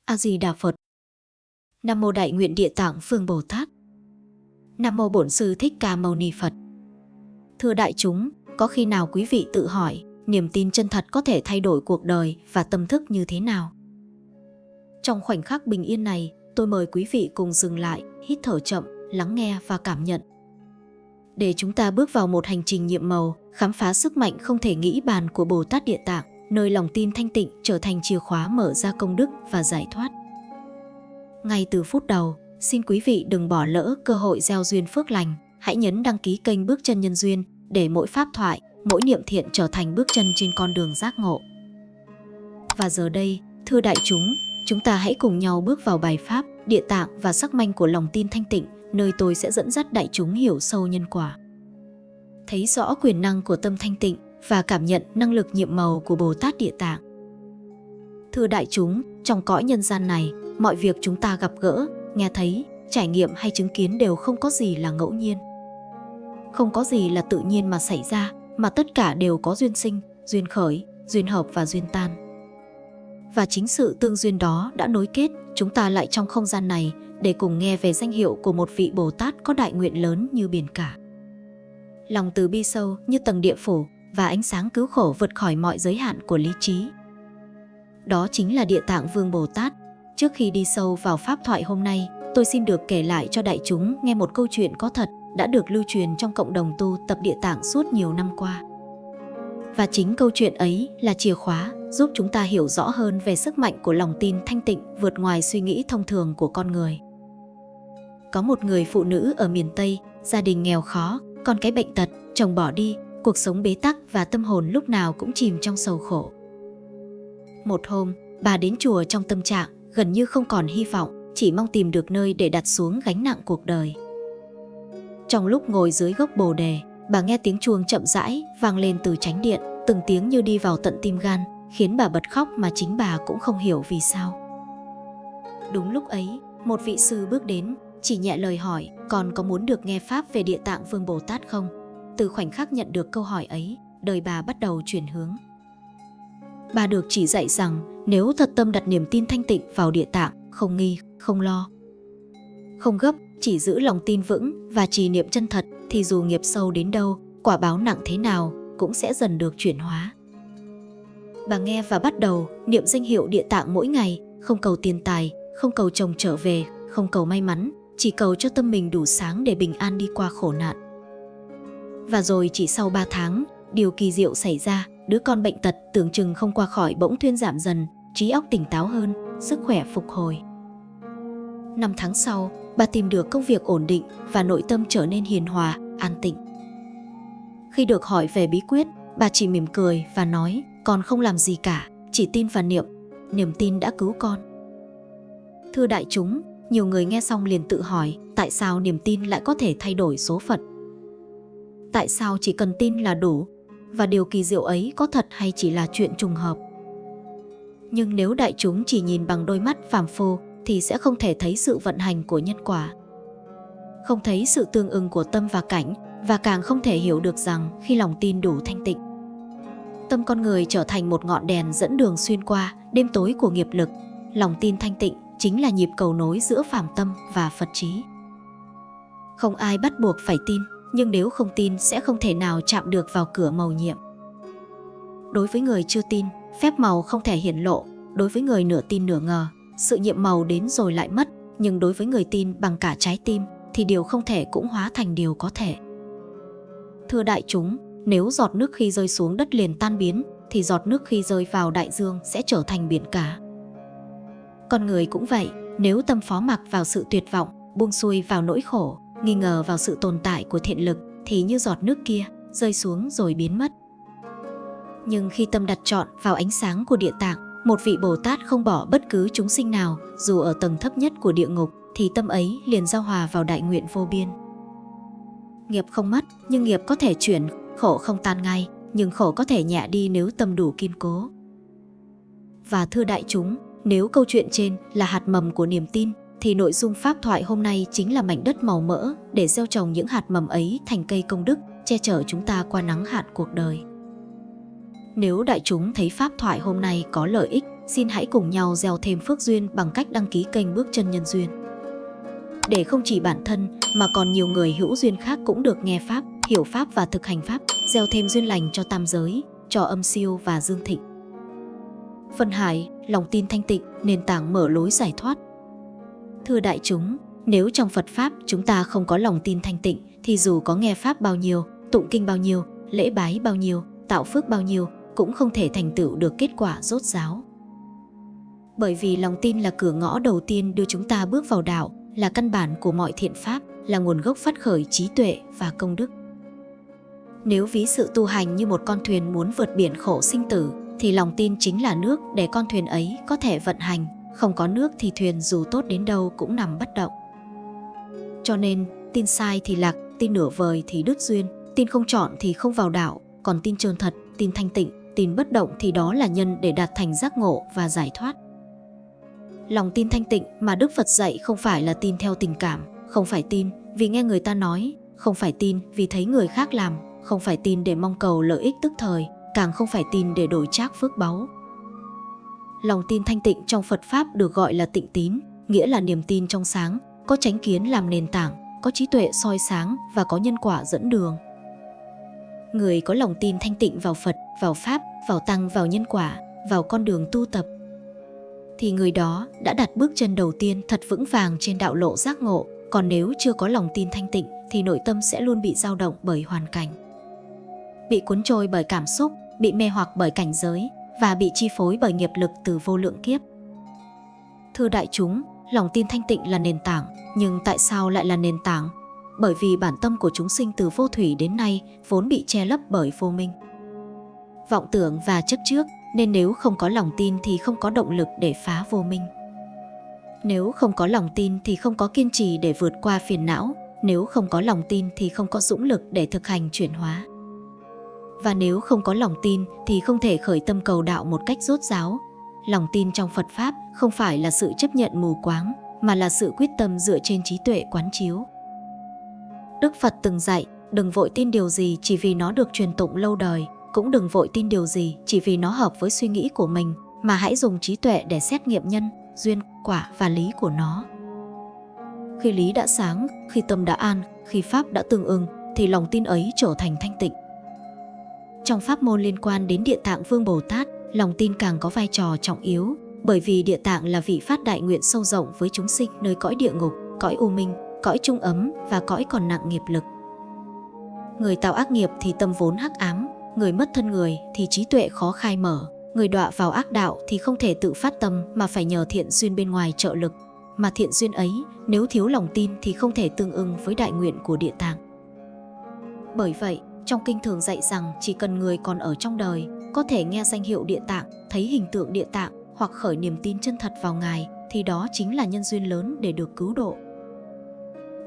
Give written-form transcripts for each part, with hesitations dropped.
A Di Đà Phật. Nam mô Đại Nguyện Địa Tạng Phương Bồ Tát. Nam mô Bổn Sư Thích Ca Mâu Ni Phật. Thưa đại chúng, có khi nào quý vị tự hỏi niềm tin chân thật có thể thay đổi cuộc đời và tâm thức như thế nào? Trong khoảnh khắc bình yên này, tôi mời quý vị cùng dừng lại, hít thở chậm, lắng nghe và cảm nhận. Để chúng ta bước vào một hành trình nhiệm màu, khám phá sức mạnh không thể nghĩ bàn của Bồ Tát Địa Tạng, nơi lòng tin thanh tịnh trở thành chìa khóa mở ra công đức và giải thoát. Ngay từ phút đầu, xin quý vị đừng bỏ lỡ cơ hội gieo duyên phước lành. Hãy nhấn đăng ký kênh Bước Chân Nhân Duyên để mỗi pháp thoại, mỗi niệm thiện trở thành bước chân trên con đường giác ngộ. Và giờ đây, thưa đại chúng ta hãy cùng nhau bước vào bài pháp Địa Tạng và sắc manh của lòng tin thanh tịnh, nơi tôi sẽ dẫn dắt đại chúng hiểu sâu nhân quả, thấy rõ quyền năng của tâm thanh tịnh và cảm nhận năng lực nhiệm màu của Bồ Tát Địa Tạng. Thưa đại chúng, trong cõi nhân gian này, mọi việc chúng ta gặp gỡ, nghe thấy, trải nghiệm hay chứng kiến đều không có gì là ngẫu nhiên. Không có gì là tự nhiên mà xảy ra, mà tất cả đều có duyên sinh, duyên khởi, duyên hợp và duyên tan. Và chính sự tương duyên đó đã nối kết chúng ta lại trong không gian này để cùng nghe về danh hiệu của một vị Bồ Tát có đại nguyện lớn như biển cả, lòng từ bi sâu như tầng địa phủ và ánh sáng cứu khổ vượt khỏi mọi giới hạn của lý trí. Đó chính là Địa Tạng Vương Bồ Tát. Trước khi đi sâu vào pháp thoại hôm nay, tôi xin được kể lại cho đại chúng nghe một câu chuyện có thật đã được lưu truyền trong cộng đồng tu tập Địa Tạng suốt nhiều năm qua. Và chính câu chuyện ấy là chìa khóa giúp chúng ta hiểu rõ hơn về sức mạnh của lòng tin thanh tịnh vượt ngoài suy nghĩ thông thường của con người. Có một người phụ nữ ở miền Tây, gia đình nghèo khó, con cái bệnh tật, chồng bỏ đi, cuộc sống bế tắc và tâm hồn lúc nào cũng chìm trong sầu khổ. Một hôm, bà đến chùa trong tâm trạng gần như không còn hy vọng, chỉ mong tìm được nơi để đặt xuống gánh nặng cuộc đời. Trong lúc ngồi dưới gốc bồ đề, bà nghe tiếng chuông chậm rãi vang lên từ chánh điện, từng tiếng như đi vào tận tim gan, khiến bà bật khóc mà chính bà cũng không hiểu vì sao. Đúng lúc ấy, một vị sư bước đến, chỉ nhẹ lời hỏi, con có muốn được nghe pháp về Địa Tạng Vương Bồ Tát không? Từ khoảnh khắc nhận được câu hỏi ấy, đời bà bắt đầu chuyển hướng. Bà được chỉ dạy rằng nếu thật tâm đặt niềm tin thanh tịnh vào Địa Tạng, không nghi, không lo, không gấp, chỉ giữ lòng tin vững và trì niệm chân thật, thì dù nghiệp sâu đến đâu, quả báo nặng thế nào cũng sẽ dần được chuyển hóa. Bà nghe và bắt đầu niệm danh hiệu Địa Tạng mỗi ngày, không cầu tiền tài, không cầu chồng trở về, không cầu may mắn, chỉ cầu cho tâm mình đủ sáng để bình an đi qua khổ nạn. Và rồi chỉ sau 3 tháng, điều kỳ diệu xảy ra, đứa con bệnh tật tưởng chừng không qua khỏi bỗng thuyên giảm dần, trí óc tỉnh táo hơn, sức khỏe phục hồi. 5 tháng sau, bà tìm được công việc ổn định và nội tâm trở nên hiền hòa, an tịnh. Khi được hỏi về bí quyết, bà chỉ mỉm cười và nói, con không làm gì cả, chỉ tin và niệm, niềm tin đã cứu con. Thưa đại chúng, nhiều người nghe xong liền tự hỏi, tại sao niềm tin lại có thể thay đổi số phận? Tại sao chỉ cần tin là đủ? Và điều kỳ diệu ấy có thật hay chỉ là chuyện trùng hợp? Nhưng nếu đại chúng chỉ nhìn bằng đôi mắt phàm phu thì sẽ không thể thấy sự vận hành của nhân quả, không thấy sự tương ưng của tâm và cảnh, và càng không thể hiểu được rằng khi lòng tin đủ thanh tịnh, tâm con người trở thành một ngọn đèn dẫn đường xuyên qua đêm tối của nghiệp lực. Lòng tin thanh tịnh chính là nhịp cầu nối giữa phàm tâm và Phật trí. Không ai bắt buộc phải tin, nhưng nếu không tin sẽ không thể nào chạm được vào cửa mầu nhiệm. Đối với người chưa tin, phép màu không thể hiển lộ. Đối với người nửa tin nửa ngờ, sự nhiệm màu đến rồi lại mất. Nhưng đối với người tin bằng cả trái tim thì điều không thể cũng hóa thành điều có thể. Thưa đại chúng, nếu giọt nước khi rơi xuống đất liền tan biến, thì giọt nước khi rơi vào đại dương sẽ trở thành biển cả. Con người cũng vậy, nếu tâm phó mặc vào sự tuyệt vọng, buông xuôi vào nỗi khổ, nghi ngờ vào sự tồn tại của thiện lực, thì như giọt nước kia, rơi xuống rồi biến mất. Nhưng khi tâm đặt trọn vào ánh sáng của Địa Tạng, một vị Bồ Tát không bỏ bất cứ chúng sinh nào, dù ở tầng thấp nhất của địa ngục, thì tâm ấy liền giao hòa vào đại nguyện vô biên. Nghiệp không mất, nhưng nghiệp có thể chuyển, khổ không tan ngay, nhưng khổ có thể nhẹ đi nếu tâm đủ kiên cố. Và thưa đại chúng, nếu câu chuyện trên là hạt mầm của niềm tin, thì nội dung pháp thoại hôm nay chính là mảnh đất màu mỡ để gieo trồng những hạt mầm ấy thành cây công đức, che chở chúng ta qua nắng hạn cuộc đời. Nếu đại chúng thấy pháp thoại hôm nay có lợi ích, xin hãy cùng nhau gieo thêm phước duyên bằng cách đăng ký kênh Bước Chân Nhân Duyên. Để không chỉ bản thân mà còn nhiều người hữu duyên khác cũng được nghe Pháp, hiểu Pháp và thực hành Pháp, gieo thêm duyên lành cho tam giới, cho âm siêu và dương thịnh. Phần 2. Lòng tin thanh tịnh, nền tảng mở lối giải thoát. Thưa đại chúng, nếu trong Phật Pháp chúng ta không có lòng tin thanh tịnh thì dù có nghe Pháp bao nhiêu, tụng kinh bao nhiêu, lễ bái bao nhiêu, tạo phước bao nhiêu cũng không thể thành tựu được kết quả rốt ráo. Bởi vì lòng tin là cửa ngõ đầu tiên đưa chúng ta bước vào đạo, là căn bản của mọi thiện pháp, là nguồn gốc phát khởi trí tuệ và công đức. Nếu ví sự tu hành như một con thuyền muốn vượt biển khổ sinh tử, thì lòng tin chính là nước để con thuyền ấy có thể vận hành. Không có nước thì thuyền dù tốt đến đâu cũng nằm bất động. Cho nên, tin sai thì lạc, tin nửa vời thì đứt duyên, tin không chọn thì không vào đạo, còn tin chân thật, tin thanh tịnh, tin bất động thì đó là nhân để đạt thành giác ngộ và giải thoát. Lòng tin thanh tịnh mà Đức Phật dạy không phải là tin theo tình cảm, không phải tin vì nghe người ta nói, không phải tin vì thấy người khác làm, không phải tin để mong cầu lợi ích tức thời, càng không phải tin để đổi trác phước báu. Lòng tin thanh tịnh trong Phật Pháp được gọi là tịnh tín, nghĩa là niềm tin trong sáng, có chánh kiến làm nền tảng, có trí tuệ soi sáng và có nhân quả dẫn đường. Người có lòng tin thanh tịnh vào Phật, vào Pháp, vào Tăng, vào nhân quả, vào con đường tu tập, thì người đó đã đặt bước chân đầu tiên thật vững vàng trên đạo lộ giác ngộ. Còn nếu chưa có lòng tin thanh tịnh thì nội tâm sẽ luôn bị dao động bởi hoàn cảnh, bị cuốn trôi bởi cảm xúc, bị mê hoặc bởi cảnh giới và bị chi phối bởi nghiệp lực từ vô lượng kiếp. Thưa đại chúng, lòng tin thanh tịnh là nền tảng, nhưng tại sao lại là nền tảng? Bởi vì bản tâm của chúng sinh từ vô thủy đến nay vốn bị che lấp bởi vô minh, vọng tưởng và chấp trước, nên nếu không có lòng tin thì không có động lực để phá vô minh. Nếu không có lòng tin thì không có kiên trì để vượt qua phiền não, nếu không có lòng tin thì không có dũng lực để thực hành chuyển hóa. Và nếu không có lòng tin thì không thể khởi tâm cầu đạo một cách rốt ráo. Lòng tin trong Phật Pháp không phải là sự chấp nhận mù quáng, mà là sự quyết tâm dựa trên trí tuệ quán chiếu. Đức Phật từng dạy, đừng vội tin điều gì chỉ vì nó được truyền tụng lâu đời, cũng đừng vội tin điều gì chỉ vì nó hợp với suy nghĩ của mình, mà hãy dùng trí tuệ để xét nghiệm nhân, duyên, quả và lý của nó. Khi lý đã sáng, khi tâm đã an, khi Pháp đã tương ưng, thì lòng tin ấy trở thành thanh tịnh. Trong pháp môn liên quan đến Địa Tạng Vương Bồ Tát, lòng tin càng có vai trò trọng yếu, bởi vì Địa Tạng là vị phát đại nguyện sâu rộng với chúng sinh nơi cõi địa ngục, cõi u minh, cõi trung ấm và cõi còn nặng nghiệp lực. Người tạo ác nghiệp thì tâm vốn hắc ám, người mất thân người thì trí tuệ khó khai mở, người đọa vào ác đạo thì không thể tự phát tâm mà phải nhờ thiện duyên bên ngoài trợ lực. Mà thiện duyên ấy nếu thiếu lòng tin thì không thể tương ưng với đại nguyện của Địa Tạng. Bởi vậy, trong kinh thường dạy rằng chỉ cần người còn ở trong đời, có thể nghe danh hiệu Địa Tạng, thấy hình tượng Địa Tạng hoặc khởi niềm tin chân thật vào Ngài, thì đó chính là nhân duyên lớn để được cứu độ.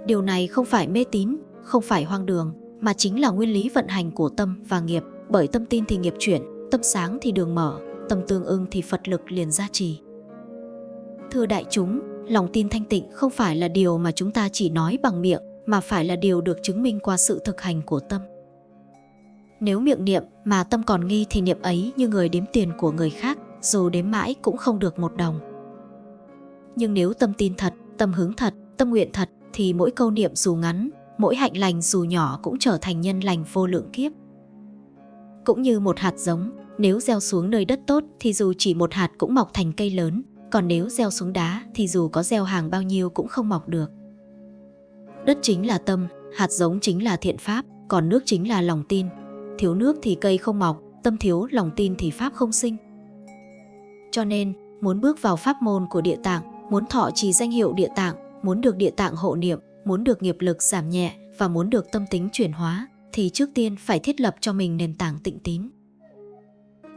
Điều này không phải mê tín, không phải hoang đường, mà chính là nguyên lý vận hành của tâm và nghiệp. Bởi tâm tin thì nghiệp chuyển, tâm sáng thì đường mở, tâm tương ưng thì Phật lực liền gia trì. Thưa đại chúng, lòng tin thanh tịnh không phải là điều mà chúng ta chỉ nói bằng miệng, mà phải là điều được chứng minh qua sự thực hành của tâm. Nếu miệng niệm mà tâm còn nghi thì niệm ấy như người đếm tiền của người khác, dù đếm mãi cũng không được một đồng. Nhưng nếu tâm tin thật, tâm hướng thật, tâm nguyện thật, thì mỗi câu niệm dù ngắn, mỗi hạnh lành dù nhỏ cũng trở thành nhân lành vô lượng kiếp. Cũng như một hạt giống, nếu gieo xuống nơi đất tốt thì dù chỉ một hạt cũng mọc thành cây lớn, còn nếu gieo xuống đá thì dù có gieo hàng bao nhiêu cũng không mọc được. Đất chính là tâm, hạt giống chính là thiện pháp, còn nước chính là lòng tin. Thiếu nước thì cây không mọc, tâm thiếu lòng tin thì pháp không sinh. Cho nên, muốn bước vào pháp môn của Địa Tạng, muốn thọ trì danh hiệu Địa Tạng, muốn được Địa Tạng hộ niệm, muốn được nghiệp lực giảm nhẹ và muốn được tâm tính chuyển hóa, thì trước tiên phải thiết lập cho mình nền tảng tịnh tín.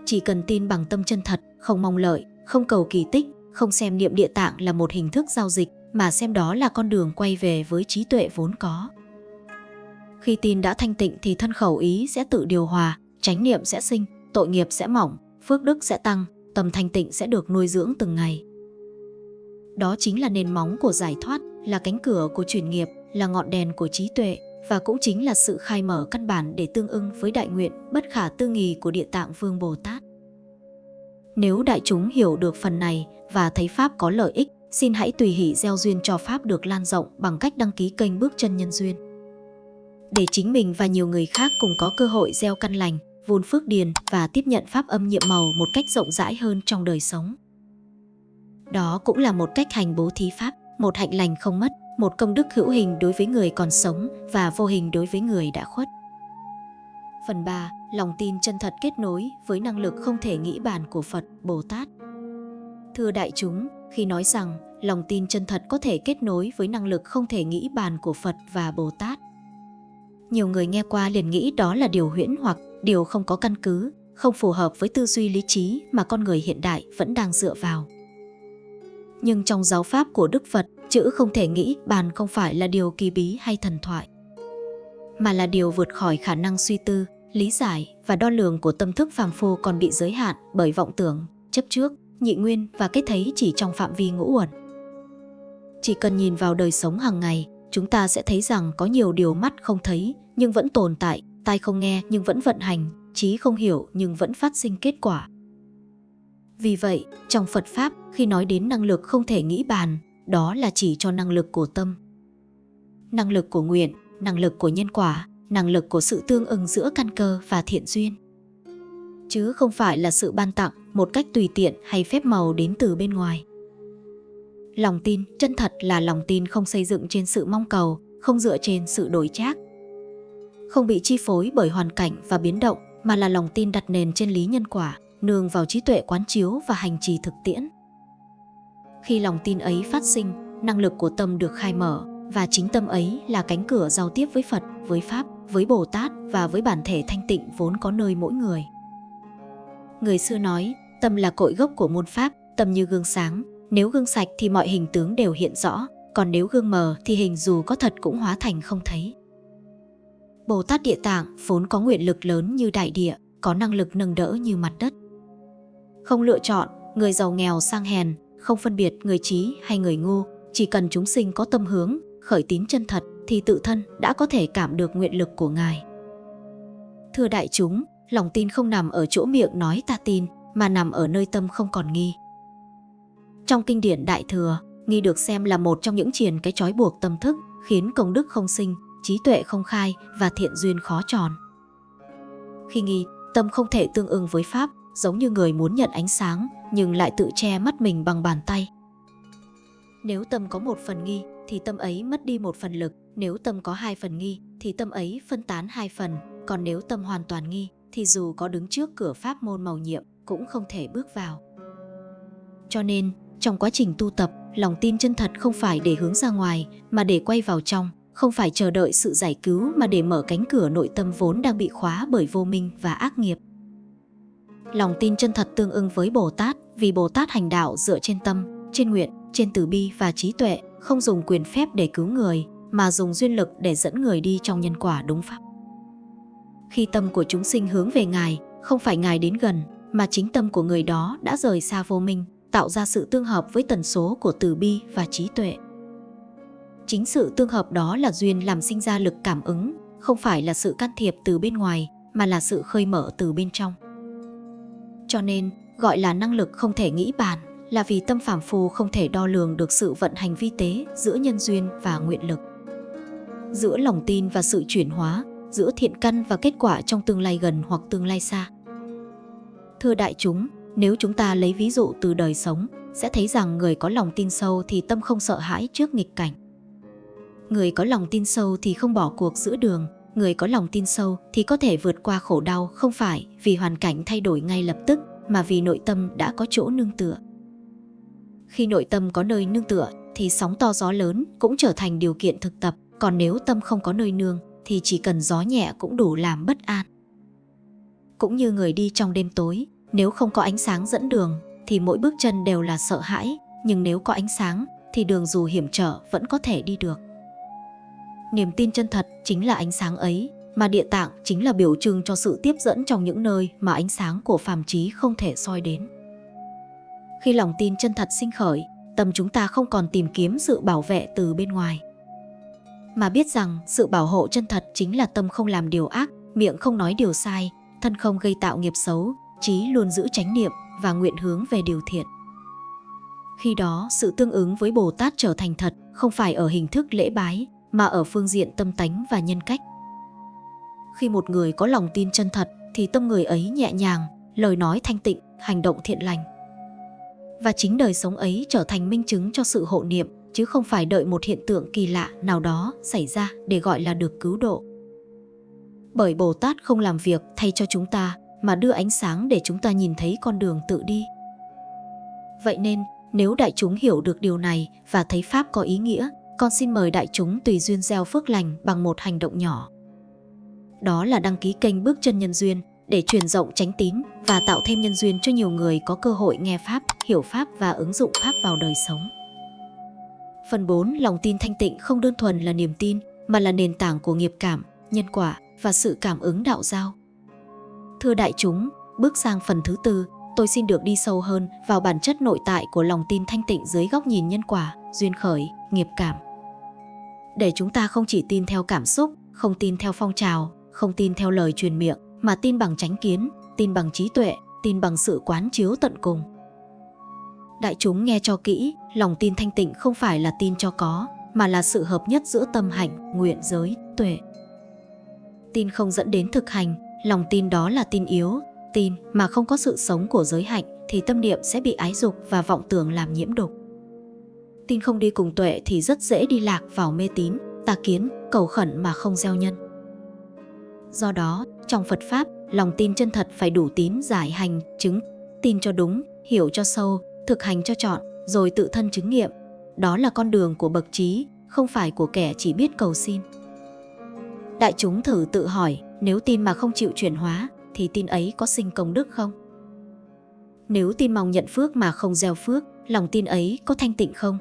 Chỉ cần tin bằng tâm chân thật, không mong lợi, không cầu kỳ tích, không xem niệm Địa Tạng là một hình thức giao dịch, mà xem đó là con đường quay về với trí tuệ vốn có. Khi tin đã thanh tịnh thì thân khẩu ý sẽ tự điều hòa, chánh niệm sẽ sinh, tội nghiệp sẽ mỏng, phước đức sẽ tăng, tâm thanh tịnh sẽ được nuôi dưỡng từng ngày. Đó chính là nền móng của giải thoát, là cánh cửa của chuyển nghiệp, là ngọn đèn của trí tuệ, và cũng chính là sự khai mở căn bản để tương ưng với đại nguyện bất khả tư nghì của Địa Tạng Vương Bồ Tát. Nếu đại chúng hiểu được phần này và thấy Pháp có lợi ích, xin hãy tùy hỷ gieo duyên cho Pháp được lan rộng bằng cách đăng ký kênh Bước Chân Nhân Duyên, để chính mình và nhiều người khác cùng có cơ hội gieo căn lành, vun phước điền và tiếp nhận Pháp âm nhiệm màu một cách rộng rãi hơn trong đời sống. Đó cũng là một cách hành bố thí Pháp, một hạnh lành không mất, một công đức hữu hình đối với người còn sống và vô hình đối với người đã khuất. Phần 3. Lòng tin chân thật kết nối với năng lực không thể nghĩ bàn của Phật, Bồ Tát. Thưa đại chúng, khi nói rằng lòng tin chân thật có thể kết nối với năng lực không thể nghĩ bàn của Phật và Bồ Tát, nhiều người nghe qua liền nghĩ đó là điều huyễn hoặc điều không có căn cứ, không phù hợp với tư duy lý trí mà con người hiện đại vẫn đang dựa vào. Nhưng trong giáo pháp của Đức Phật, chữ không thể nghĩ bàn không phải là điều kỳ bí hay thần thoại, mà là điều vượt khỏi khả năng suy tư, lý giải và đo lường của tâm thức phàm phu còn bị giới hạn bởi vọng tưởng, chấp trước, nhị nguyên và cái thấy chỉ trong phạm vi ngũ uẩn. Chỉ cần nhìn vào đời sống hàng ngày, chúng ta sẽ thấy rằng có nhiều điều mắt không thấy nhưng vẫn tồn tại, tai không nghe nhưng vẫn vận hành, trí không hiểu nhưng vẫn phát sinh kết quả. Vì vậy, trong Phật Pháp, khi nói đến năng lực không thể nghĩ bàn, đó là chỉ cho năng lực của tâm, năng lực của nguyện, năng lực của nhân quả, năng lực của sự tương ứng giữa căn cơ và thiện duyên, chứ không phải là sự ban tặng một cách tùy tiện hay phép màu đến từ bên ngoài. Lòng tin chân thật là lòng tin không xây dựng trên sự mong cầu, không dựa trên sự đổi trác, không bị chi phối bởi hoàn cảnh và biến động, mà là lòng tin đặt nền trên lý nhân quả, nương vào trí tuệ quán chiếu và hành trì thực tiễn. Khi lòng tin ấy phát sinh, năng lực của tâm được khai mở, và chính tâm ấy là cánh cửa giao tiếp với Phật, với Pháp, với Bồ Tát và với bản thể thanh tịnh vốn có nơi mỗi người. Người xưa nói, tâm là cội gốc của môn Pháp, tâm như gương sáng, nếu gương sạch thì mọi hình tướng đều hiện rõ, còn nếu gương mờ thì hình dù có thật cũng hóa thành không thấy. Bồ Tát Địa Tạng vốn có nguyện lực lớn như đại địa, có năng lực nâng đỡ như mặt đất. Không lựa chọn người giàu nghèo sang hèn, không phân biệt người trí hay người ngu, chỉ cần chúng sinh có tâm hướng, khởi tín chân thật thì tự thân đã có thể cảm được nguyện lực của Ngài. Thưa đại chúng, lòng tin không nằm ở chỗ miệng nói ta tin, mà nằm ở nơi tâm không còn nghi. Trong kinh điển Đại Thừa, nghi được xem là một trong những triền cái trói buộc tâm thức, khiến công đức không sinh, trí tuệ không khai và thiện duyên khó tròn. Khi nghi, tâm không thể tương ưng với Pháp, giống như người muốn nhận ánh sáng nhưng lại tự che mắt mình bằng bàn tay. Nếu tâm có một phần nghi thì tâm ấy mất đi một phần lực, nếu tâm có hai phần nghi thì tâm ấy phân tán hai phần, còn nếu tâm hoàn toàn nghi thì dù có đứng trước cửa pháp môn mầu nhiệm cũng không thể bước vào. Cho nên, trong quá trình tu tập, lòng tin chân thật không phải để hướng ra ngoài mà để quay vào trong, không phải chờ đợi sự giải cứu mà để mở cánh cửa nội tâm vốn đang bị khóa bởi vô minh và ác nghiệp. Lòng tin chân thật tương ưng với Bồ Tát, vì Bồ Tát hành đạo dựa trên tâm, trên nguyện, trên từ bi và trí tuệ, không dùng quyền phép để cứu người, mà dùng duyên lực để dẫn người đi trong nhân quả đúng pháp. Khi tâm của chúng sinh hướng về Ngài, không phải Ngài đến gần, mà chính tâm của người đó đã rời xa vô minh, tạo ra sự tương hợp với tần số của từ bi và trí tuệ. Chính sự tương hợp đó là duyên làm sinh ra lực cảm ứng, không phải là sự can thiệp từ bên ngoài, mà là sự khơi mở từ bên trong. Cho nên, gọi là năng lực không thể nghĩ bàn, là vì tâm phàm phu không thể đo lường được sự vận hành vi tế giữa nhân duyên và nguyện lực, giữa lòng tin và sự chuyển hóa, giữa thiện căn và kết quả trong tương lai gần hoặc tương lai xa. Thưa đại chúng, nếu chúng ta lấy ví dụ từ đời sống, sẽ thấy rằng người có lòng tin sâu thì tâm không sợ hãi trước nghịch cảnh. Người có lòng tin sâu thì không bỏ cuộc giữa đường, người có lòng tin sâu thì có thể vượt qua khổ đau không phải vì hoàn cảnh thay đổi ngay lập tức, mà vì nội tâm đã có chỗ nương tựa. Khi nội tâm có nơi nương tựa thì sóng to gió lớn cũng trở thành điều kiện thực tập, còn nếu tâm không có nơi nương thì chỉ cần gió nhẹ cũng đủ làm bất an. Cũng như người đi trong đêm tối, nếu không có ánh sáng dẫn đường thì mỗi bước chân đều là sợ hãi, nhưng nếu có ánh sáng thì đường dù hiểm trở vẫn có thể đi được. Niềm tin chân thật chính là ánh sáng ấy, mà Địa Tạng chính là biểu trưng cho sự tiếp dẫn trong những nơi mà ánh sáng của phàm trí không thể soi đến. Khi lòng tin chân thật sinh khởi, tâm chúng ta không còn tìm kiếm sự bảo vệ từ bên ngoài, mà biết rằng sự bảo hộ chân thật chính là tâm không làm điều ác, miệng không nói điều sai, thân không gây tạo nghiệp xấu, trí luôn giữ chánh niệm, và nguyện hướng về điều thiện. Khi đó, sự tương ứng với Bồ Tát trở thành thật, không phải ở hình thức lễ bái, mà ở phương diện tâm tánh và nhân cách. Khi một người có lòng tin chân thật, thì tâm người ấy nhẹ nhàng, lời nói thanh tịnh, hành động thiện lành. Và chính đời sống ấy trở thành minh chứng cho sự hộ niệm, chứ không phải đợi một hiện tượng kỳ lạ nào đó xảy ra để gọi là được cứu độ. Bởi Bồ Tát không làm việc thay cho chúng ta, mà đưa ánh sáng để chúng ta nhìn thấy con đường tự đi. Vậy nên, nếu đại chúng hiểu được điều này và thấy Pháp có ý nghĩa, con xin mời đại chúng tùy duyên gieo phước lành bằng một hành động nhỏ. Đó là đăng ký kênh Bước Chân Nhân Duyên để truyền rộng chánh tín và tạo thêm nhân duyên cho nhiều người có cơ hội nghe Pháp, hiểu Pháp và ứng dụng Pháp vào đời sống. Phần 4. Lòng tin thanh tịnh không đơn thuần là niềm tin, mà là nền tảng của nghiệp cảm, nhân quả và sự cảm ứng đạo giao. Thưa đại chúng, bước sang phần thứ 4, tôi xin được đi sâu hơn vào bản chất nội tại của lòng tin thanh tịnh dưới góc nhìn nhân quả, duyên khởi, nghiệp cảm. Để chúng ta không chỉ tin theo cảm xúc, không tin theo phong trào, không tin theo lời truyền miệng, mà tin bằng chánh kiến, tin bằng trí tuệ, tin bằng sự quán chiếu tận cùng. Đại chúng nghe cho kỹ, lòng tin thanh tịnh không phải là tin cho có, mà là sự hợp nhất giữa tâm hạnh, nguyện, giới, tuệ. Tin không dẫn đến thực hành, lòng tin đó là tin yếu. Tin mà không có sự sống của giới hạnh thì tâm niệm sẽ bị ái dục và vọng tưởng làm nhiễm đục. Tin không đi cùng tuệ thì rất dễ đi lạc vào mê tín, tà kiến, cầu khẩn mà không gieo nhân. Do đó, trong Phật Pháp, lòng tin chân thật phải đủ tín giải hành, chứng, tin cho đúng, hiểu cho sâu, thực hành cho trọn, rồi tự thân chứng nghiệm. Đó là con đường của bậc trí, không phải của kẻ chỉ biết cầu xin. Đại chúng thử tự hỏi, nếu tin mà không chịu chuyển hóa, thì tin ấy có sinh công đức không? Nếu tin mong nhận phước mà không gieo phước, lòng tin ấy có thanh tịnh không?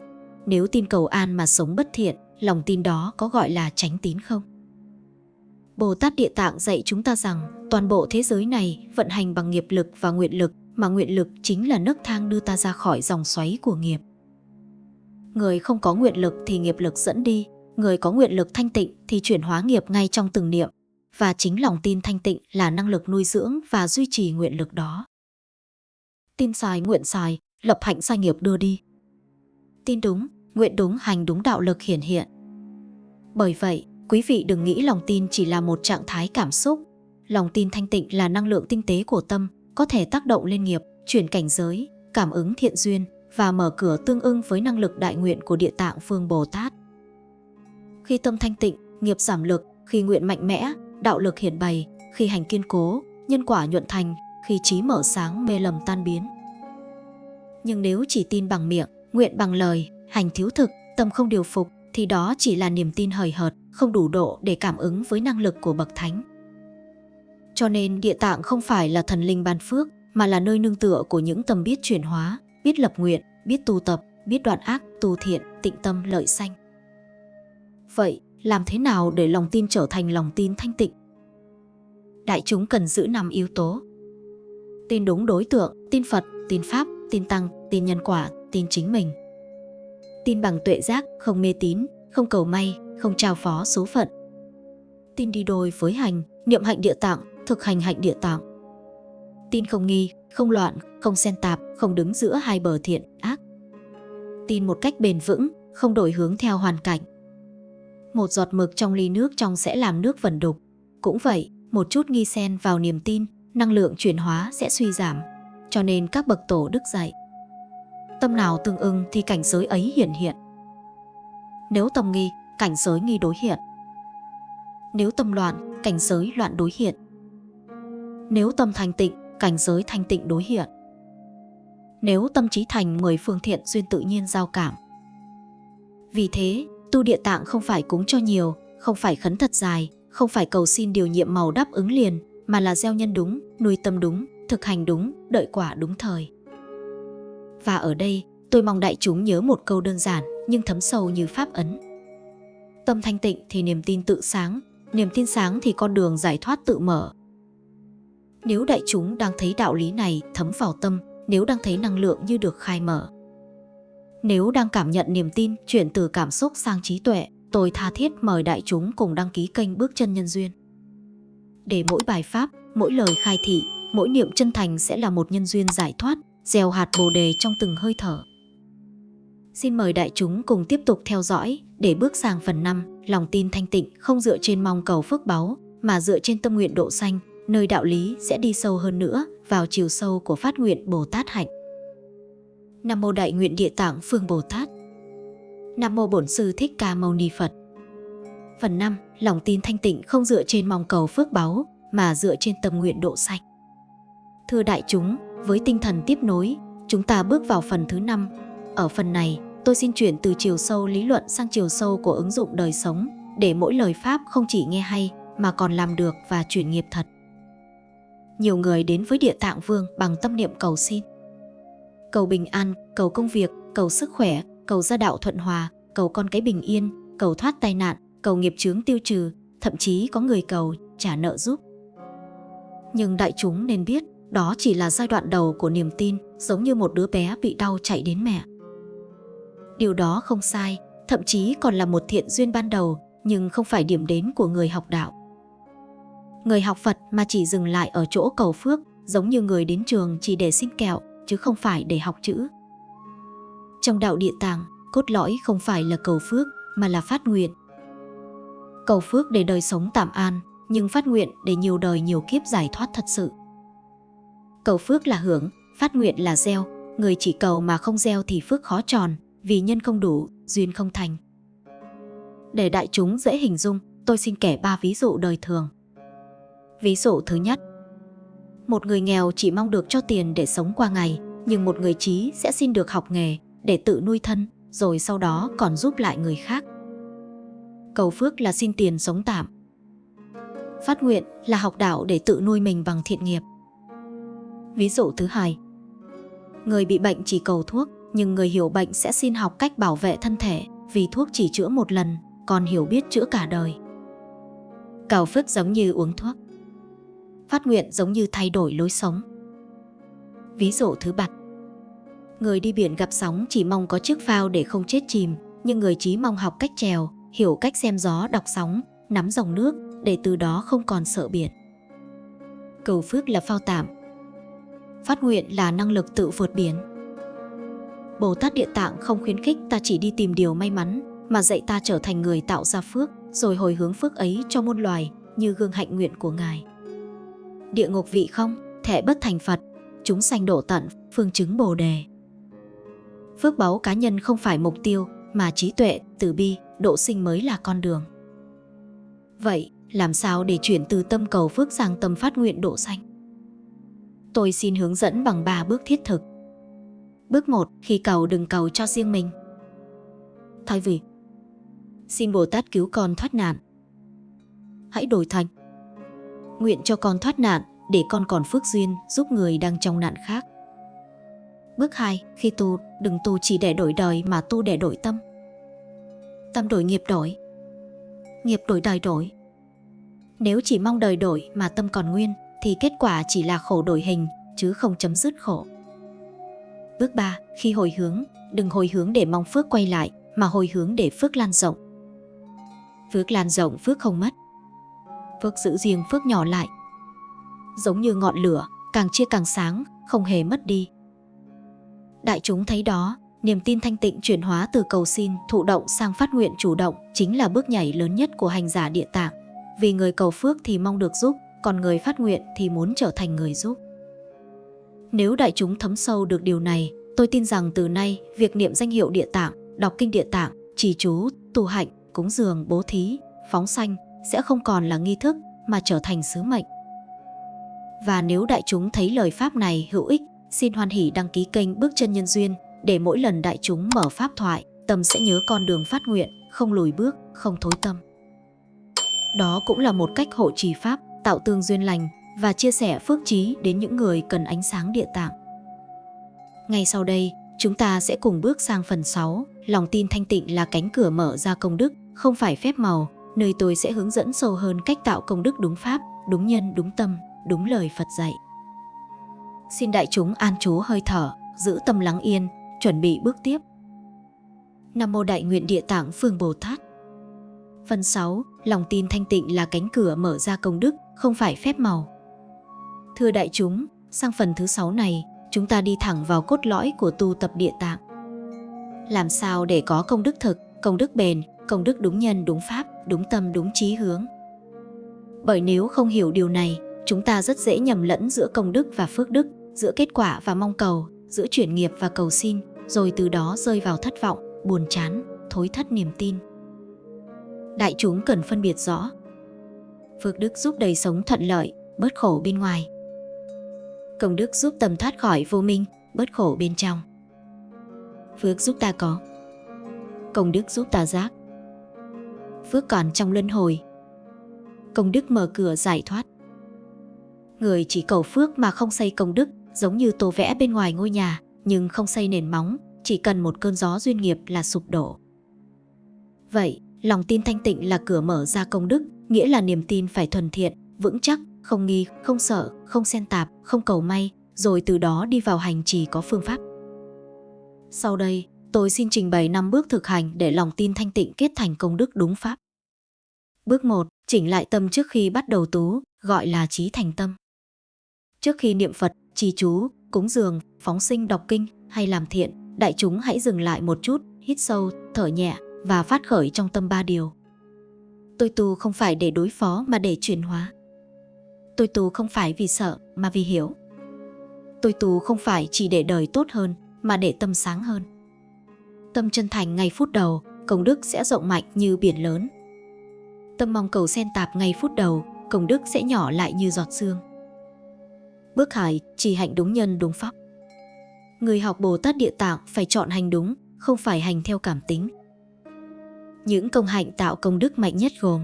Nếu tin cầu an mà sống bất thiện, lòng tin đó có gọi là chánh tín không? Bồ Tát Địa Tạng dạy chúng ta rằng toàn bộ thế giới này vận hành bằng nghiệp lực và nguyện lực, mà nguyện lực chính là nấc thang đưa ta ra khỏi dòng xoáy của nghiệp. Người không có nguyện lực thì nghiệp lực dẫn đi, người có nguyện lực thanh tịnh thì chuyển hóa nghiệp ngay trong từng niệm. Và chính lòng tin thanh tịnh là năng lực nuôi dưỡng và duy trì nguyện lực đó. Tin sai, nguyện sai, lập hạnh sai nghiệp đưa đi. Tin đúng, nguyện đúng, hành đúng đạo lực hiển hiện. Bởi vậy, quý vị đừng nghĩ lòng tin chỉ là một trạng thái cảm xúc. Lòng tin thanh tịnh là năng lượng tinh tế của tâm, có thể tác động lên nghiệp, chuyển cảnh giới, cảm ứng thiện duyên và mở cửa tương ưng với năng lực đại nguyện của Địa Tạng Phương Bồ Tát. Khi tâm thanh tịnh, nghiệp giảm lực, khi nguyện mạnh mẽ, đạo lực hiển bày, khi hành kiên cố, nhân quả nhuận thành, khi trí mở sáng, mê lầm tan biến. Nhưng nếu chỉ tin bằng miệng, nguyện bằng lời, hành thiếu thực, tâm không điều phục, thì đó chỉ là niềm tin hời hợt, không đủ độ để cảm ứng với năng lực của bậc thánh. Cho nên Địa Tạng không phải là thần linh ban phước, mà là nơi nương tựa của những tâm biết chuyển hóa, biết lập nguyện, biết tu tập, biết đoạn ác, tu thiện, tịnh tâm lợi sanh. Vậy, làm thế nào để lòng tin trở thành lòng tin thanh tịnh? Đại chúng cần giữ 5 yếu tố. Tin đúng đối tượng, tin Phật, tin Pháp, tin Tăng, tin nhân quả, tin chính mình. Tin bằng tuệ giác, không mê tín, không cầu may, không trao phó số phận. Tin đi đôi với hành, niệm hạnh Địa Tạng, thực hành hạnh Địa Tạng. Tin không nghi, không loạn, không xen tạp, không đứng giữa hai bờ thiện, ác. Tin một cách bền vững, không đổi hướng theo hoàn cảnh. Một giọt mực trong ly nước trong sẽ làm nước vẩn đục. Cũng vậy, một chút nghi xen vào niềm tin, năng lượng chuyển hóa sẽ suy giảm. Cho nên các bậc tổ đức dạy, tâm nào tương ưng thì cảnh giới ấy hiển hiện. Nếu tâm nghi, cảnh giới nghi đối hiện. Nếu tâm loạn, cảnh giới loạn đối hiện. Nếu tâm thanh tịnh, cảnh giới thanh tịnh đối hiện. Nếu tâm trí thành, 10 phương thiện duyên tự nhiên giao cảm. Vì thế, tu Địa Tạng không phải cúng cho nhiều, không phải khấn thật dài, không phải cầu xin điều nhiệm màu đáp ứng liền, mà là gieo nhân đúng, nuôi tâm đúng, thực hành đúng, đợi quả đúng thời. Và ở đây, tôi mong đại chúng nhớ một câu đơn giản nhưng thấm sâu như pháp ấn. Tâm thanh tịnh thì niềm tin tự sáng, niềm tin sáng thì con đường giải thoát tự mở. Nếu đại chúng đang thấy đạo lý này thấm vào tâm, nếu đang thấy năng lượng như được khai mở, nếu đang cảm nhận niềm tin chuyển từ cảm xúc sang trí tuệ, tôi tha thiết mời đại chúng cùng đăng ký kênh Bước Chân Nhân Duyên. Để mỗi bài pháp, mỗi lời khai thị mỗi niệm chân thành sẽ là một nhân duyên giải thoát, gieo hạt bồ đề trong từng hơi thở. Xin mời đại chúng cùng tiếp tục theo dõi để bước sang phần 5, lòng tin thanh tịnh không dựa trên mong cầu phước báu mà dựa trên tâm nguyện độ sanh, nơi đạo lý sẽ đi sâu hơn nữa vào chiều sâu của phát nguyện Bồ Tát hạnh. Nam mô Đại Nguyện Địa Tạng Phương Bồ Tát. Nam mô Bổn Sư Thích Ca Mâu Ni Phật. Phần 5, lòng tin thanh tịnh không dựa trên mong cầu phước báu mà dựa trên tâm nguyện độ sanh. Thưa đại chúng, với tinh thần tiếp nối, chúng ta bước vào phần thứ 5. Ở phần này, tôi xin chuyển từ chiều sâu lý luận sang chiều sâu của ứng dụng đời sống, để mỗi lời pháp không chỉ nghe hay mà còn làm được và chuyển nghiệp thật. Nhiều người đến với Địa Tạng Vương bằng tâm niệm cầu xin. Cầu bình an, cầu công việc, cầu sức khỏe, cầu gia đạo thuận hòa, cầu con cái bình yên, cầu thoát tai nạn, cầu nghiệp chướng tiêu trừ, thậm chí có người cầu trả nợ giúp. Nhưng đại chúng nên biết, đó chỉ là giai đoạn đầu của niềm tin, giống như một đứa bé bị đau chạy đến mẹ. Điều đó không sai, thậm chí còn là một thiện duyên ban đầu, nhưng không phải điểm đến của người học đạo. Người học Phật mà chỉ dừng lại ở chỗ cầu phước, giống như người đến trường chỉ để xin kẹo, chứ không phải để học chữ. Trong đạo Địa Tạng, cốt lõi không phải là cầu phước, mà là phát nguyện. Cầu phước để đời sống tạm an, nhưng phát nguyện để nhiều đời nhiều kiếp giải thoát thật sự. Cầu phước là hưởng, phát nguyện là gieo. Người chỉ cầu mà không gieo thì phước khó tròn, vì nhân không đủ, duyên không thành. Để đại chúng dễ hình dung, tôi xin kể 3 ví dụ đời thường. Ví dụ thứ nhất, một người nghèo chỉ mong được cho tiền để sống qua ngày, nhưng một người trí sẽ xin được học nghề để tự nuôi thân, rồi sau đó còn giúp lại người khác. Cầu phước là xin tiền sống tạm. Phát nguyện là học đạo để tự nuôi mình bằng thiện nghiệp. Ví dụ thứ hai, người bị bệnh chỉ cầu thuốc, nhưng người hiểu bệnh sẽ xin học cách bảo vệ thân thể, vì thuốc chỉ chữa một lần, còn hiểu biết chữa cả đời. Cầu phước giống như uống thuốc. Phát nguyện giống như thay đổi lối sống. Ví dụ thứ ba, người đi biển gặp sóng chỉ mong có chiếc phao để không chết chìm, nhưng người trí mong học cách chèo, hiểu cách xem gió đọc sóng, nắm dòng nước, để từ đó không còn sợ biển. Cầu phước là phao tạm. Phát nguyện là năng lực tự vượt biển. Bồ Tát Địa Tạng không khuyến khích ta chỉ đi tìm điều may mắn, mà dạy ta trở thành người tạo ra phước, rồi hồi hướng phước ấy cho muôn loài, như gương hạnh nguyện của Ngài. Địa ngục vị không, thệ bất thành Phật, chúng sanh độ tận, phương chứng Bồ Đề. Phước báu cá nhân không phải mục tiêu, mà trí tuệ, từ bi, độ sinh mới là con đường. Vậy, làm sao để chuyển từ tâm cầu phước sang tâm phát nguyện độ sanh? Tôi xin hướng dẫn bằng 3 bước thiết thực. Bước 1, khi cầu đừng cầu cho riêng mình. Thay vì xin Bồ Tát cứu con thoát nạn, hãy đổi thành nguyện cho con thoát nạn để con còn phước duyên giúp người đang trong nạn khác. Bước 2, khi tu, đừng tu chỉ để đổi đời mà tu để đổi tâm. Tâm đổi nghiệp đổi, nghiệp đổi đời đổi. Nếu chỉ mong đời đổi mà tâm còn nguyên, thì kết quả chỉ là khổ đổi hình, chứ không chấm dứt khổ. Bước 3, khi hồi hướng, đừng hồi hướng để mong phước quay lại, mà hồi hướng để phước lan rộng. Phước lan rộng phước không mất. Phước giữ riêng phước nhỏ lại. Giống như ngọn lửa, càng chia càng sáng, không hề mất đi. Đại chúng thấy đó, niềm tin thanh tịnh chuyển hóa từ cầu xin, thụ động sang phát nguyện chủ động chính là bước nhảy lớn nhất của hành giả Địa Tạng. Vì người cầu phước thì mong được giúp, còn người phát nguyện thì muốn trở thành người giúp. Nếu đại chúng thấm sâu được điều này, tôi tin rằng từ nay, việc niệm danh hiệu Địa Tạng, đọc kinh Địa Tạng, trì chú, tu hạnh, cúng dường, bố thí, phóng sanh sẽ không còn là nghi thức mà trở thành sứ mệnh. Và nếu đại chúng thấy lời pháp này hữu ích, xin hoan hỉ đăng ký kênh Bước Chân Nhân Duyên để mỗi lần đại chúng mở pháp thoại, tâm sẽ nhớ con đường phát nguyện, không lùi bước, không thối tâm. Đó cũng là một cách hộ trì pháp, tạo tương duyên lành và chia sẻ phước trí đến những người cần ánh sáng Địa Tạng. Ngay sau đây, chúng ta sẽ cùng bước sang phần 6, lòng tin thanh tịnh là cánh cửa mở ra công đức, không phải phép màu, nơi tôi sẽ hướng dẫn sâu hơn cách tạo công đức đúng pháp, đúng nhân, đúng tâm, đúng lời Phật dạy. Xin đại chúng an trú hơi thở, giữ tâm lắng yên, chuẩn bị bước tiếp. Nam mô Đại Nguyện Địa Tạng Phương Bồ Tát. Phần 6, lòng tin thanh tịnh là cánh cửa mở ra công đức, không phải phép màu. Thưa đại chúng, sang phần thứ 6 này, chúng ta đi thẳng vào cốt lõi của tu tập Địa Tạng. Làm sao để có công đức thực, công đức bền, công đức đúng nhân, đúng pháp, đúng tâm, đúng chí hướng? Bởi nếu không hiểu điều này, chúng ta rất dễ nhầm lẫn giữa công đức và phước đức, giữa kết quả và mong cầu, giữa chuyển nghiệp và cầu xin, rồi từ đó rơi vào thất vọng, buồn chán, thối thất niềm tin. Đại chúng cần phân biệt rõ. Phước đức giúp đời sống thuận lợi, bớt khổ bên ngoài. Công đức giúp tâm thoát khỏi vô minh, bớt khổ bên trong. Phước giúp ta có, công đức giúp ta giác. Phước còn trong luân hồi, công đức mở cửa giải thoát. Người chỉ cầu phước mà không xây công đức, giống như tô vẽ bên ngoài ngôi nhà nhưng không xây nền móng, chỉ cần một cơn gió duyên nghiệp là sụp đổ. Vậy, lòng tin thanh tịnh là cửa mở ra công đức, nghĩa là niềm tin phải thuần thiện, vững chắc, không nghi, không sợ, không xen tạp, không cầu may, rồi từ đó đi vào hành trì có phương pháp. Sau đây, tôi xin trình bày 5 bước thực hành để lòng tin thanh tịnh kết thành công đức đúng pháp. Bước 1. Chỉnh lại tâm trước khi bắt đầu tú, gọi là chí thành tâm. Trước khi niệm Phật, trì chú, cúng dường, phóng sinh đọc kinh hay làm thiện, đại chúng hãy dừng lại một chút, hít sâu, thở nhẹ và phát khởi trong tâm 3 điều. Tôi tu không phải để đối phó mà để chuyển hóa. Tôi tu không phải vì sợ mà vì hiểu. Tôi tu không phải chỉ để đời tốt hơn mà để tâm sáng hơn. Tâm chân thành ngay phút đầu, công đức sẽ rộng mạnh như biển lớn. Tâm mong cầu xen tạp ngay phút đầu, công đức sẽ nhỏ lại như giọt sương. Bước 2. Trì hạnh đúng nhân đúng pháp. Người học Bồ Tát Địa Tạng phải chọn hành đúng, không phải hành theo cảm tính. Những công hạnh tạo công đức mạnh nhất gồm: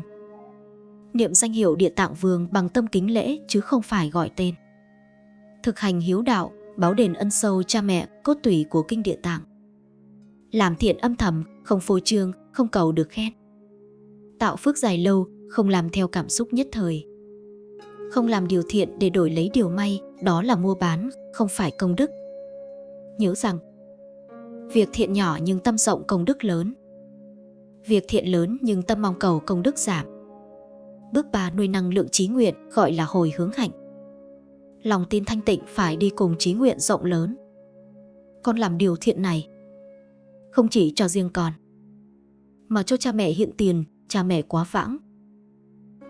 niệm danh hiệu Địa Tạng Vương bằng tâm kính lễ chứ không phải gọi tên. Thực hành hiếu đạo, báo đền ân sâu cha mẹ, cốt tủy của kinh Địa Tạng. Làm thiện âm thầm, không phô trương, không cầu được khen. Tạo phước dài lâu, không làm theo cảm xúc nhất thời. Không làm điều thiện để đổi lấy điều may, đó là mua bán, không phải công đức. Nhớ rằng, việc thiện nhỏ nhưng tâm rộng công đức lớn. Việc thiện lớn nhưng tâm mong cầu công đức giảm. Bước 3. Nuôi năng lượng chí nguyện, gọi là hồi hướng hạnh. Lòng tin thanh tịnh phải đi cùng chí nguyện rộng lớn. Con làm điều thiện này không chỉ cho riêng con, mà cho cha mẹ hiện tiền, cha mẹ quá vãng,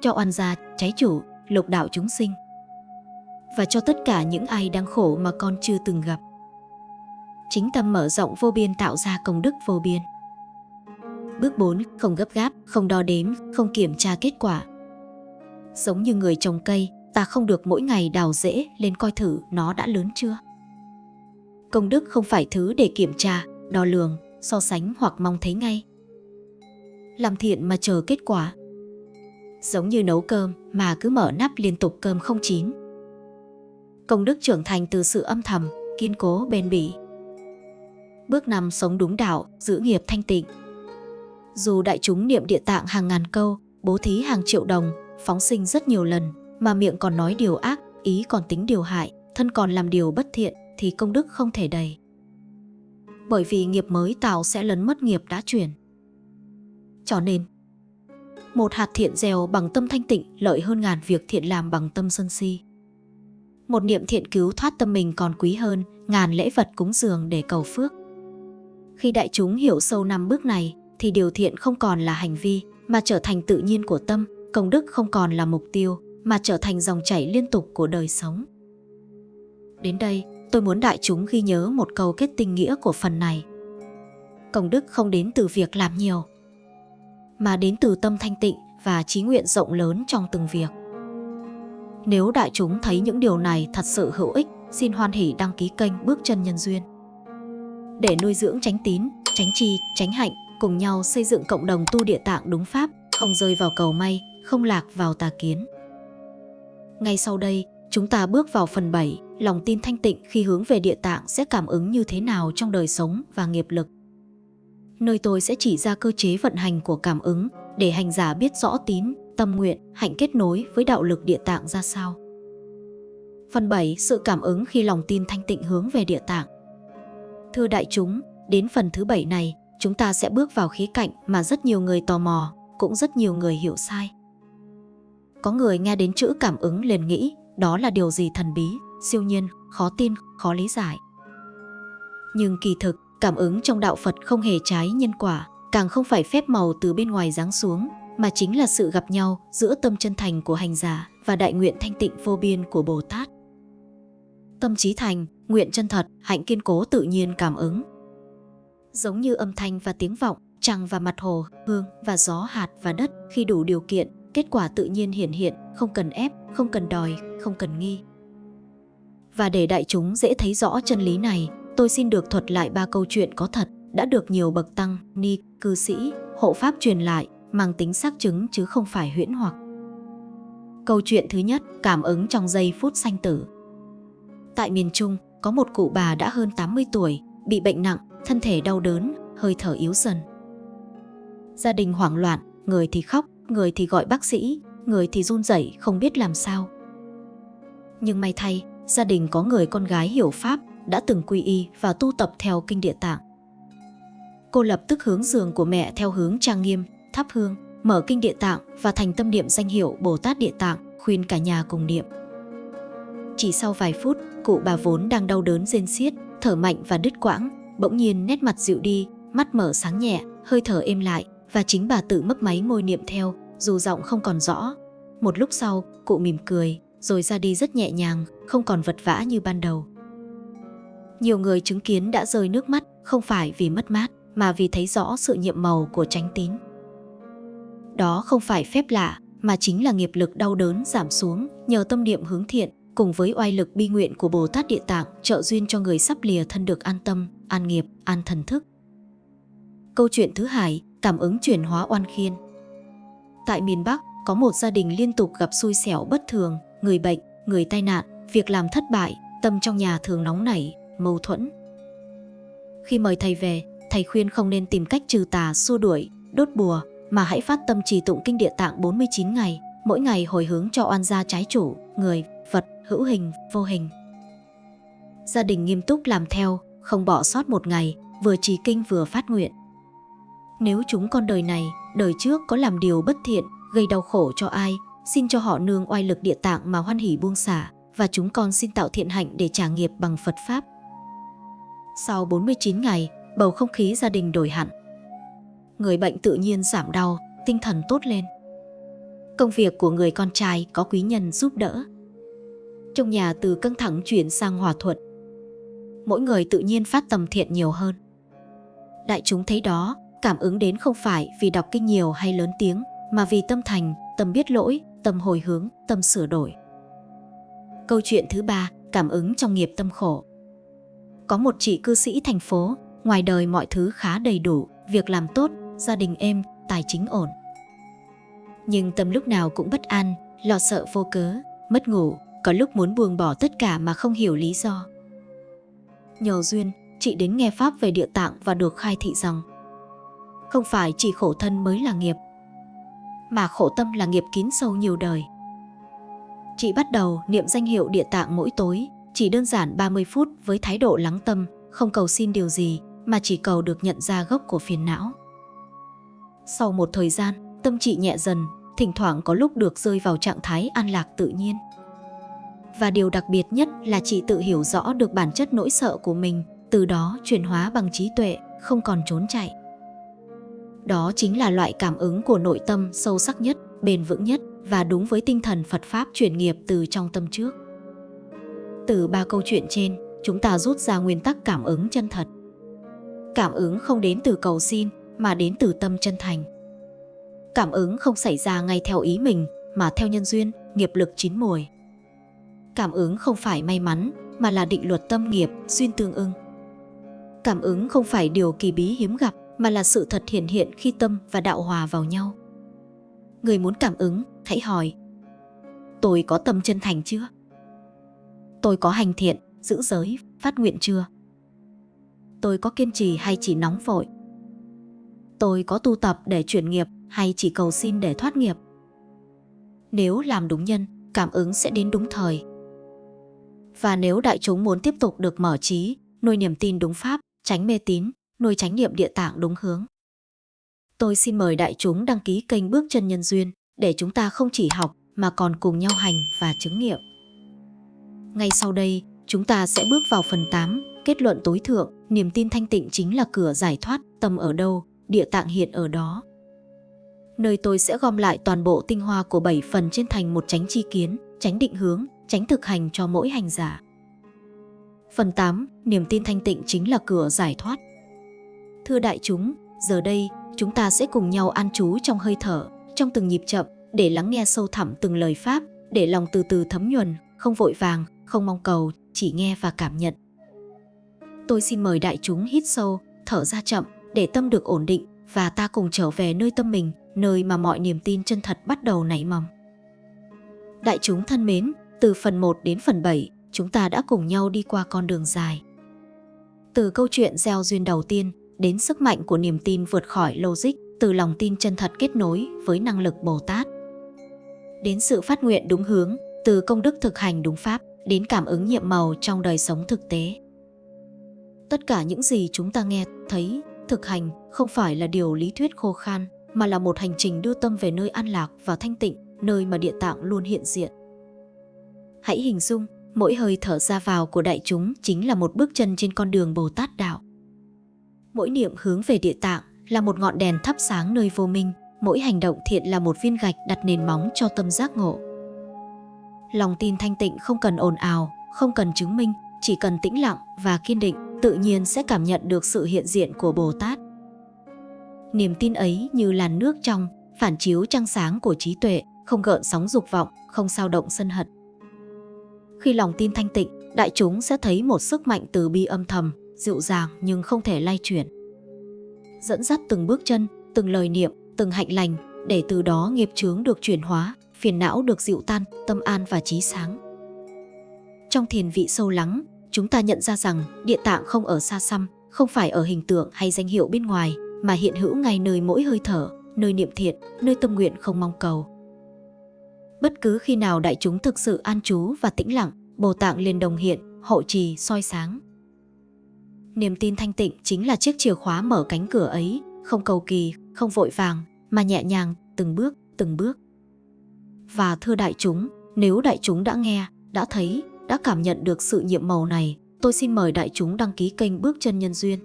cho oan gia, trái chủ, lục đạo chúng sinh, và cho tất cả những ai đang khổ mà con chưa từng gặp. Chính tâm mở rộng vô biên tạo ra công đức vô biên. Bước 4. Không gấp gáp, không đo đếm, không kiểm tra kết quả. Giống như người trồng cây, ta không được mỗi ngày đào rễ lên coi thử nó đã lớn chưa. Công đức không phải thứ để kiểm tra, đo lường, so sánh hoặc mong thấy ngay. Làm thiện mà chờ kết quả. Giống như nấu cơm mà cứ mở nắp liên tục cơm không chín. Công đức trưởng thành từ sự âm thầm, kiên cố bền bỉ. Bước 5. Sống đúng đạo, giữ nghiệp thanh tịnh. Dù đại chúng niệm Địa Tạng hàng ngàn câu, bố thí hàng triệu đồng, phóng sinh rất nhiều lần, mà miệng còn nói điều ác, ý còn tính điều hại, thân còn làm điều bất thiện, thì công đức không thể đầy. Bởi vì nghiệp mới tạo sẽ lấn mất nghiệp đã chuyển. Cho nên, một hạt thiện gieo bằng tâm thanh tịnh lợi hơn ngàn việc thiện làm bằng tâm sân si. Một niệm thiện cứu thoát tâm mình còn quý hơn ngàn lễ vật cúng dường để cầu phước. Khi đại chúng hiểu sâu 5 bước này, thì điều thiện không còn là hành vi, mà trở thành tự nhiên của tâm, công đức không còn là mục tiêu, mà trở thành dòng chảy liên tục của đời sống. Đến đây, tôi muốn đại chúng ghi nhớ một câu kết tinh nghĩa của phần này. Công đức không đến từ việc làm nhiều, mà đến từ tâm thanh tịnh và chí nguyện rộng lớn trong từng việc. Nếu đại chúng thấy những điều này thật sự hữu ích, xin hoan hỉ đăng ký kênh Bước Chân Nhân Duyên để nuôi dưỡng chánh tín, chánh tri, chánh hạnh, cùng nhau xây dựng cộng đồng tu Địa Tạng đúng pháp, không rơi vào cầu may, không lạc vào tà kiến. Ngay sau đây, chúng ta bước vào phần 7, lòng tin thanh tịnh khi hướng về Địa Tạng sẽ cảm ứng như thế nào trong đời sống và nghiệp lực. Nơi tôi sẽ chỉ ra cơ chế vận hành của cảm ứng để hành giả biết rõ tín, tâm nguyện, hạnh kết nối với đạo lực Địa Tạng ra sao. Phần 7. Sự cảm ứng khi lòng tin thanh tịnh hướng về Địa Tạng. Thưa đại chúng, đến phần thứ 7 này, chúng ta sẽ bước vào khía cạnh mà rất nhiều người tò mò, cũng rất nhiều người hiểu sai. Có người nghe đến chữ cảm ứng liền nghĩ đó là điều gì thần bí, siêu nhiên, khó tin, khó lý giải. Nhưng kỳ thực, cảm ứng trong đạo Phật không hề trái nhân quả, càng không phải phép màu từ bên ngoài giáng xuống, mà chính là sự gặp nhau giữa tâm chân thành của hành giả và đại nguyện thanh tịnh vô biên của Bồ Tát. Tâm trí thành, nguyện chân thật, hạnh kiên cố tự nhiên cảm ứng. Giống như âm thanh và tiếng vọng, trăng và mặt hồ, hương và gió, hạt và đất, khi đủ điều kiện, kết quả tự nhiên hiển hiện, không cần ép, không cần đòi, không cần nghi. Và để đại chúng dễ thấy rõ chân lý này, tôi xin được thuật lại 3 câu chuyện có thật, đã được nhiều bậc tăng, ni, cư sĩ, hộ pháp truyền lại, mang tính xác chứng chứ không phải huyễn hoặc. Câu chuyện thứ nhất, cảm ứng trong giây phút sanh tử. Tại miền Trung, có một cụ bà đã hơn 80 tuổi, bị bệnh nặng, thân thể đau đớn, hơi thở yếu dần. Gia đình hoảng loạn, người thì khóc, người thì gọi bác sĩ, người thì run rẩy không biết làm sao. Nhưng may thay, gia đình có người con gái hiểu pháp, đã từng quy y và tu tập theo kinh Địa Tạng. Cô lập tức hướng giường của mẹ theo hướng trang nghiêm, thắp hương, mở kinh Địa Tạng và thành tâm niệm danh hiệu Bồ Tát Địa Tạng, khuyên cả nhà cùng niệm. Chỉ sau vài phút, cụ bà vốn đang đau đớn rên xiết, thở mạnh và đứt quãng, bỗng nhiên nét mặt dịu đi, mắt mở sáng nhẹ, hơi thở êm lại, và chính bà tự mấp máy môi niệm theo, dù giọng không còn rõ. Một lúc sau, cụ mỉm cười, rồi ra đi rất nhẹ nhàng, không còn vật vã như ban đầu. Nhiều người chứng kiến đã rơi nước mắt, không phải vì mất mát, mà vì thấy rõ sự nhiệm màu của chánh tín. Đó không phải phép lạ, mà chính là nghiệp lực đau đớn giảm xuống nhờ tâm niệm hướng thiện, cùng với oai lực bi nguyện của Bồ Tát Địa Tạng trợ duyên cho người sắp lìa thân được an tâm, an nghiệp, an thần thức. Câu chuyện thứ hai, cảm ứng chuyển hóa oan khiên. Tại miền Bắc, có một gia đình liên tục gặp xui xẻo bất thường, người bệnh, người tai nạn, việc làm thất bại, tâm trong nhà thường nóng nảy, mâu thuẫn. Khi mời thầy về, thầy khuyên không nên tìm cách trừ tà xua đuổi, đốt bùa, mà hãy phát tâm trì tụng kinh Địa Tạng 49 ngày, mỗi ngày hồi hướng cho oan gia trái chủ, người, vật, hữu hình, vô hình. Gia đình nghiêm túc làm theo, không bỏ sót một ngày, vừa trì kinh vừa phát nguyện. Nếu chúng con đời này, đời trước có làm điều bất thiện, gây đau khổ cho ai, xin cho họ nương oai lực Địa Tạng mà hoan hỷ buông xả, và chúng con xin tạo thiện hạnh để trả nghiệp bằng Phật Pháp. Sau 49 ngày, bầu không khí gia đình đổi hẳn. Người bệnh tự nhiên giảm đau, tinh thần tốt lên. Công việc của người con trai có quý nhân giúp đỡ. Trong nhà từ căng thẳng chuyển sang hòa thuận. Mỗi người tự nhiên phát tâm thiện nhiều hơn. Đại chúng thấy đó, cảm ứng đến không phải vì đọc kinh nhiều hay lớn tiếng, mà vì tâm thành, tâm biết lỗi, tâm hồi hướng, tâm sửa đổi. Câu chuyện thứ ba, cảm ứng trong nghiệp tâm khổ. Có một chị cư sĩ thành phố, ngoài đời mọi thứ khá đầy đủ, việc làm tốt, gia đình êm, tài chính ổn. Nhưng tâm lúc nào cũng bất an, lo sợ vô cớ, mất ngủ, có lúc muốn buông bỏ tất cả mà không hiểu lý do. Nhờ duyên, chị đến nghe pháp về Địa Tạng và được khai thị rằng không phải chỉ khổ thân mới là nghiệp, mà khổ tâm là nghiệp kín sâu nhiều đời. Chị bắt đầu niệm danh hiệu Địa Tạng mỗi tối, chỉ đơn giản 30 phút với thái độ lắng tâm, không cầu xin điều gì, mà chỉ cầu được nhận ra gốc của phiền não. Sau một thời gian, tâm chị nhẹ dần, thỉnh thoảng có lúc được rơi vào trạng thái an lạc tự nhiên. Và điều đặc biệt nhất là chị tự hiểu rõ được bản chất nỗi sợ của mình, từ đó chuyển hóa bằng trí tuệ, không còn trốn chạy. Đó chính là loại cảm ứng của nội tâm sâu sắc nhất, bền vững nhất và đúng với tinh thần Phật Pháp chuyển nghiệp từ trong tâm trước. Từ 3 câu chuyện trên, chúng ta rút ra nguyên tắc cảm ứng chân thật. Cảm ứng không đến từ cầu xin, mà đến từ tâm chân thành. Cảm ứng không xảy ra ngay theo ý mình, mà theo nhân duyên, nghiệp lực chín mùi. Cảm ứng không phải may mắn, mà là định luật tâm nghiệp, duyên tương ưng. Cảm ứng không phải điều kỳ bí hiếm gặp, mà là sự thật hiển hiện khi tâm và đạo hòa vào nhau. Người muốn cảm ứng, hãy hỏi: tôi có tâm chân thành chưa? Tôi có hành thiện, giữ giới, phát nguyện chưa? Tôi có kiên trì hay chỉ nóng vội? Tôi có tu tập để chuyển nghiệp hay chỉ cầu xin để thoát nghiệp? Nếu làm đúng nhân, cảm ứng sẽ đến đúng thời. Và nếu đại chúng muốn tiếp tục được mở trí, nuôi niềm tin đúng pháp, tránh mê tín, nuôi chánh niệm Địa Tạng đúng hướng, tôi xin mời đại chúng đăng ký kênh Bước Chân Nhân Duyên để chúng ta không chỉ học mà còn cùng nhau hành và chứng nghiệm. Ngay sau đây, chúng ta sẽ bước vào phần 8, kết luận tối thượng, niềm tin thanh tịnh chính là cửa giải thoát, tâm ở đâu, địa tạng hiện ở đó. Nơi tôi sẽ gom lại toàn bộ tinh hoa của 7 phần trên thành một chánh chi kiến, chánh định hướng, chánh thực hành cho mỗi hành giả. Phần 8, niềm tin thanh tịnh chính là cửa giải thoát. Thưa đại chúng, giờ đây, chúng ta sẽ cùng nhau an trú trong hơi thở, trong từng nhịp chậm, để lắng nghe sâu thẳm từng lời Pháp, để lòng từ từ thấm nhuần, không vội vàng, không mong cầu, chỉ nghe và cảm nhận. Tôi xin mời đại chúng hít sâu, thở ra chậm, để tâm được ổn định, và ta cùng trở về nơi tâm mình, nơi mà mọi niềm tin chân thật bắt đầu nảy mầm. Đại chúng thân mến, từ phần 1 đến phần 7, chúng ta đã cùng nhau đi qua con đường dài. Từ câu chuyện gieo duyên đầu tiên, đến sức mạnh của niềm tin vượt khỏi logic, từ lòng tin chân thật kết nối với năng lực Bồ Tát. Đến sự phát nguyện đúng hướng, từ công đức thực hành đúng pháp, đến cảm ứng nhiệm màu trong đời sống thực tế. Tất cả những gì chúng ta nghe, thấy, thực hành không phải là điều lý thuyết khô khan, mà là một hành trình đưa tâm về nơi an lạc và thanh tịnh, nơi mà địa tạng luôn hiện diện. Hãy hình dung, mỗi hơi thở ra vào của đại chúng chính là một bước chân trên con đường Bồ Tát đạo. Mỗi niệm hướng về địa tạng là một ngọn đèn thắp sáng nơi vô minh, mỗi hành động thiện là một viên gạch đặt nền móng cho tâm giác ngộ. Lòng tin thanh tịnh không cần ồn ào, không cần chứng minh, chỉ cần tĩnh lặng và kiên định, tự nhiên sẽ cảm nhận được sự hiện diện của Bồ Tát. Niềm tin ấy như làn nước trong, phản chiếu trăng sáng của trí tuệ, không gợn sóng dục vọng, không xao động sân hận. Khi lòng tin thanh tịnh, đại chúng sẽ thấy một sức mạnh từ bi âm thầm, dịu dàng nhưng không thể lay chuyển. Dẫn dắt từng bước chân, từng lời niệm, từng hạnh lành, để từ đó nghiệp chướng được chuyển hóa, phiền não được dịu tan, tâm an và trí sáng. Trong thiền vị sâu lắng, chúng ta nhận ra rằng địa tạng không ở xa xăm, không phải ở hình tượng hay danh hiệu bên ngoài, mà hiện hữu ngay nơi mỗi hơi thở, nơi niệm thiện, nơi tâm nguyện không mong cầu. Bất cứ khi nào đại chúng thực sự an trú và tĩnh lặng, Bồ Tạng liền đồng hiện, hộ trì, soi sáng. Niềm tin thanh tịnh chính là chiếc chìa khóa mở cánh cửa ấy, không cầu kỳ, không vội vàng, mà nhẹ nhàng, từng bước, từng bước. Và thưa đại chúng, nếu đại chúng đã nghe, đã thấy, đã cảm nhận được sự nhiệm màu này, tôi xin mời đại chúng đăng ký kênh Bước Chân Nhân Duyên.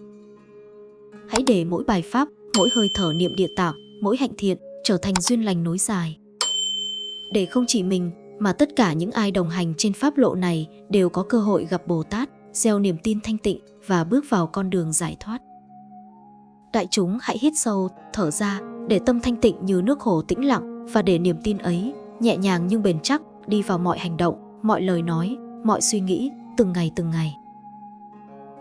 Hãy để mỗi bài pháp, mỗi hơi thở niệm địa tạng, mỗi hạnh thiện trở thành duyên lành nối dài. Để không chỉ mình, mà tất cả những ai đồng hành trên pháp lộ này đều có cơ hội gặp Bồ Tát, gieo niềm tin thanh tịnh và bước vào con đường giải thoát. Đại chúng hãy hít sâu, thở ra, để tâm thanh tịnh như nước hồ tĩnh lặng, và để niềm tin ấy, nhẹ nhàng nhưng bền chắc, đi vào mọi hành động, mọi lời nói, mọi suy nghĩ, từng ngày từng ngày.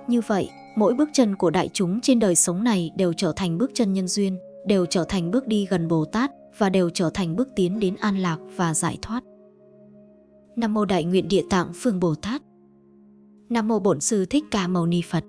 Như vậy, mỗi bước chân của đại chúng trên đời sống này đều trở thành bước chân nhân duyên, đều trở thành bước đi gần Bồ Tát, và đều trở thành bước tiến đến an lạc và giải thoát. Nam mô Đại Nguyện Địa Tạng Phương Bồ Tát. Nam mô Bổn Sư Thích Ca Mâu Ni Phật.